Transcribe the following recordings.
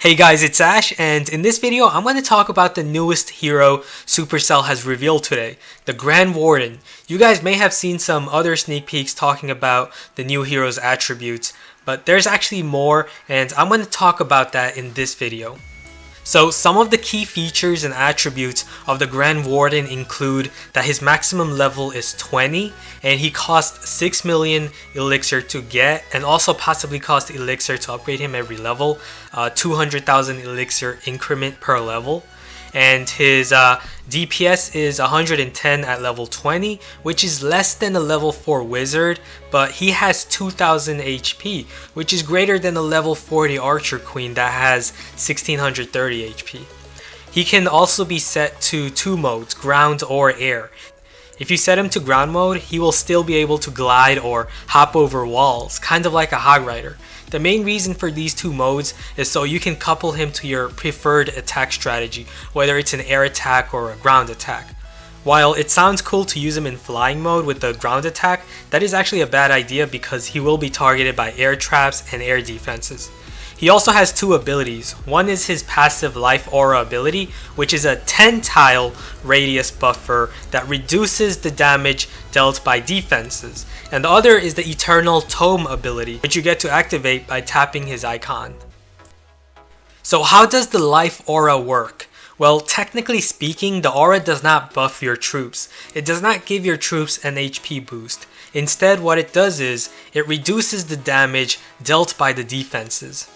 Hey guys, it's Ash, and in this video I'm going to talk about the newest hero Supercell has revealed today, the Grand Warden. You guys may have seen some other sneak peeks talking about the new hero's attributes, but there's actually more, and I'm going to talk about that in this video. So some of the key features and attributes of the Grand Warden include that his maximum level is 20 and he costs 6 million elixir to get, and also possibly costs elixir to upgrade him every level, 200,000 elixir increment per level. And his DPS is 110 at level 20, which is less than a level 4 wizard, but he has 2000 HP, which is greater than a level 40 archer queen that has 1630 HP. He can also be set to two modes, ground or air. If you set him to ground mode, he will still be able to glide or hop over walls, kind of like a hog rider. The main reason for these two modes is so you can couple him to your preferred attack strategy, whether it's an air attack or a ground attack. While it sounds cool to use him in flying mode with the ground attack, that is actually a bad idea because he will be targeted by air traps and air defenses. He also has two abilities. One is his passive life aura ability, which is a 10 tile radius buffer that reduces the damage dealt by defenses. And the other is the eternal Tome ability, which you get to activate by tapping his icon. So how does the life aura work? Well, technically speaking, the aura does not buff your troops. It does not give your troops an HP boost. Instead, what it does is, it reduces the damage dealt by the defenses.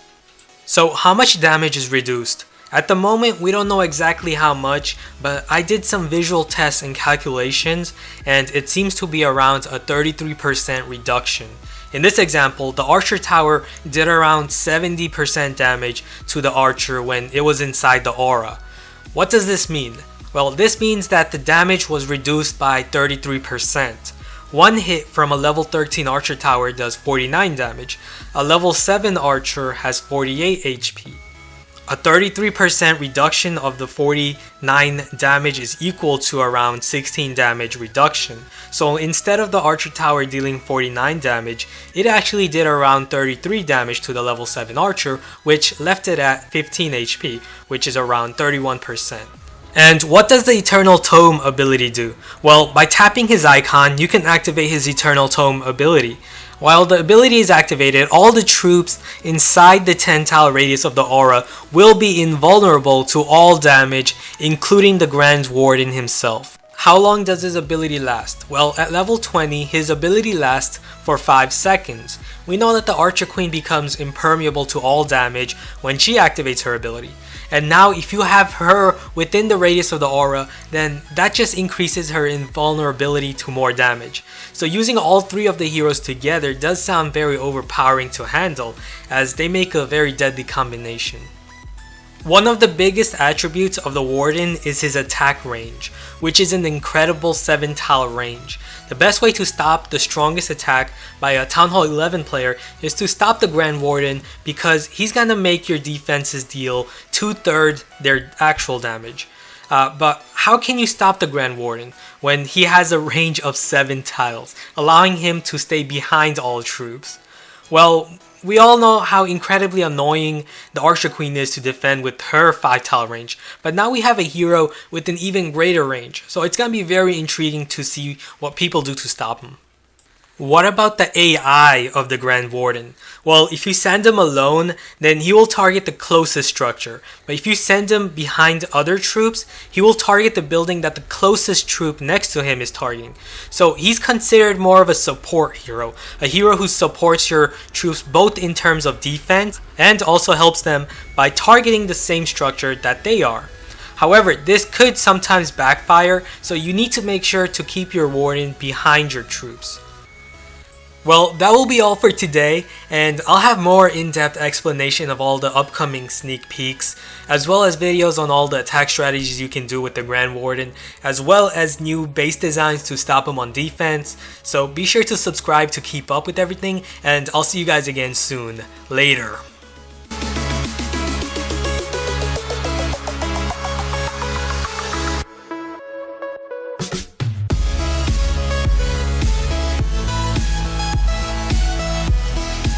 So how much damage is reduced? At the moment, we don't know exactly how much, but I did some visual tests and calculations, and it seems to be around a 33% reduction. In this example, the archer tower did around 70% damage to the archer when it was inside the aura. What does this mean? Well, this means that the damage was reduced by 33%. One hit from a level 13 archer tower does 49 damage. A level 7 archer has 48 HP. A 33% reduction of the 49 damage is equal to around 16 damage reduction. So instead of the archer tower dealing 49 damage, it actually did around 33 damage to the level 7 archer, which left it at 15 HP, which is around 31%. And what does the Eternal Tome ability do? Well, by tapping his icon, you can activate his Eternal Tome ability. While the ability is activated, all the troops inside the 10 tile radius of the aura will be invulnerable to all damage, including the Grand Warden himself. How long does his ability last? Well, at level 20, his ability lasts for 5 seconds. We know that the Archer Queen becomes impermeable to all damage when she activates her ability. And now if you have her within the radius of the aura, then that just increases her invulnerability to more damage. So using all three of the heroes together does sound very overpowering to handle, as they make a very deadly combination. One of the biggest attributes of the Warden is his attack range, which is an incredible 7 tile range. The best way to stop the strongest attack by a Town Hall 11 player is to stop the Grand Warden, because he's gonna make your defenses deal 2/3 their actual damage. But how can you stop the Grand Warden when he has a range of 7 tiles, allowing him to stay behind all troops? Well, we all know how incredibly annoying the Archer Queen is to defend with her 5 tile range, but now we have a hero with an even greater range, so it's gonna be very intriguing to see what people do to stop him. What about the AI of the Grand Warden? Well, if you send him alone, then he will target the closest structure. But if you send him behind other troops, he will target the building that the closest troop next to him is targeting. So he's considered more of a support hero, a hero who supports your troops both in terms of defense and also helps them by targeting the same structure that they are. However, this could sometimes backfire, so you need to make sure to keep your Warden behind your troops. Well, that will be all for today, and I'll have more in-depth explanation of all the upcoming sneak peeks, as well as videos on all the attack strategies you can do with the Grand Warden, as well as new base designs to stop him on defense. So be sure to subscribe to keep up with everything, and I'll see you guys again soon. Later.